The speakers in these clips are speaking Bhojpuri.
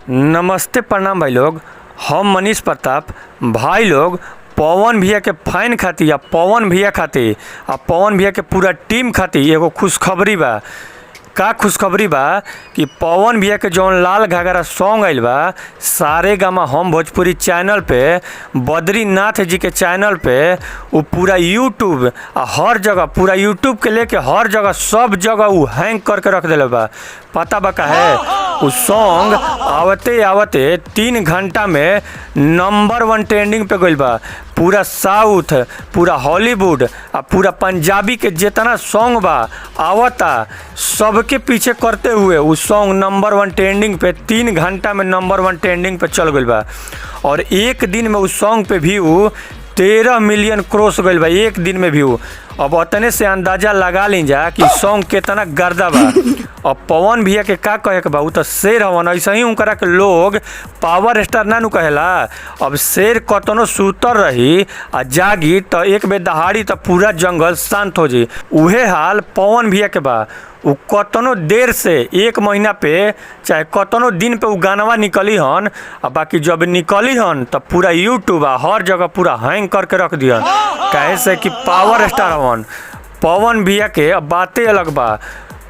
नमस्ते प्रणाम भाई लोग। हम मनीष प्रताप। भाई लोग, पवन भैया के फैन खातिर या पवन भैया खातिर आ पवन भैया के पूरा टीम खातिर एगो खुशखबरी बा। का खुशखबरी बा कि पवन भैया के जौन लाल घाघरा सॉन्ग आइल बा सारे गामा हम भोजपुरी चैनल पे, बद्रीनाथ जी के चैनल पे, वो पूरा यूट्यूब आ हर जगह, पूरा यूट्यूब के लेके हर जगह, सब जगह वो हैंग करके रख दिले बा। पता बा का है, उस सॉन्ग आवते आवते 3 घंटा में नंबर 1 ट्रेंडिंग पे गइल बा। पूरा साउथ, पूरा हॉलीवुड आ पूरा पंजाबी के जितना सॉन्ग बा आवता, सबके पीछे करते हुए उस सॉन्ग नंबर 1 ट्रेंडिंग पे 3 घंटा में नंबर 1 ट्रेंडिंग पे चल गइल बा। और एक दिन में उस सॉन्ग पे व्यू 13 मिलियन क्रॉस गइल बा, एक दिन में व्यू। अब उतने से अंदाजा लगा ली जा कि सॉन्ग कितना गर्दा बा। और पवन भैया के का कहे के बा, उ तो शेर हवन, ऐसे ही उनकरा के लोग पावर स्टार ना नु कहेला। अब शेर कतनो सूतर रही आ जागी तो एक बेर दहाड़ी तो पूरा जंगल शांत हो जी। उहे हाल पवन भैया के बा। उ कतनो देर से, 1 महीना पे चाहे कतनो दिन पे उ गानवा निकली हन, आ बाकी जब निकली हन तो पूरा यूट्यूब आ हर जगह पूरा हैंग करके रख दिहन। काहे से कि पावर स्टार हवन पवन भैया के। अब बातें अलग बा।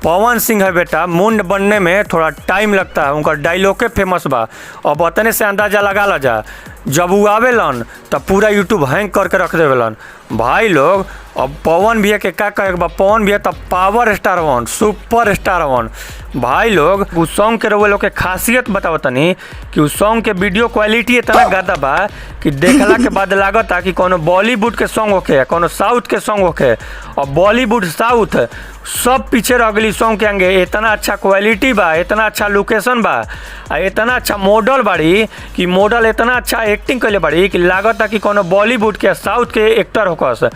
पवन सिंह है बेटा, मुंड बनने में थोड़ा टाइम लगता है, उनका डायलॉगे फेमस बा। अब उतने से अंदाजा लगा ला जा, जब वो आवेलन तब पूरा यूट्यूब हैंग करके रख देवेलन। भाई लोग, अब पवन भैया के का कहे बा, पवन भैया तब पावर स्टार हवन, सुपर स्टार हवन। भाई लोग, उस सॉन्ग के रउआ लोग के खासियत बताओ तनी कि उस सॉन्ग के वीडियो क्वालिटी इतना गादा बा कि देखला के बाद लागता कि कोनो बॉलीवुड के सॉन्ग होखे, कोनो साउथ के सॉन्ग होखे। और बॉलीवुड साउथ सब पीछे रह गई सॉन्ग के आगे। इतना अच्छा क्वालिटी बा, इतना अच्छा लोकेशन बा, इतना अच्छा मॉडल बाड़ी कि मॉडल इतना अच्छा एक्टिंग कैले बाड़ी कि लागता कि कोनो बॉलीवुड के साउथ के एक्टर होकस।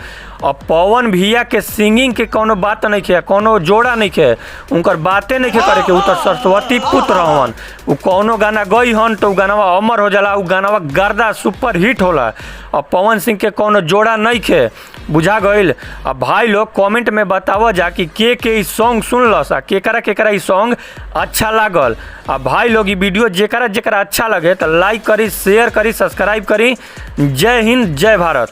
और पवन भैया के सिंगिंग के कोनो बात नहीं है, कोनो जोड़ा नहीं है, उनकर बातें नहीं करे के। उ तो सरस्वती पुत्र हवन। उ कोनो गाना गई हन तो उ गानावा अमर हो जाला, उ गानावा गर्दा सुपर हिट होला। और पवन सिंह के कोनो जोड़ा नहीं है, बुझा गइल। अब भाई लोग कमेंट में बतावा जा कि के सॉन्ग सुनलस आ केकरा ई सॉन्ग अच्छा लागल। अब भाई लोग, ई वीडियो जेकरा जेकरा अच्छा लगे तो लाइक करी, शेयर करी, सब्सक्राइब करी। जय हिंद, जय भारत।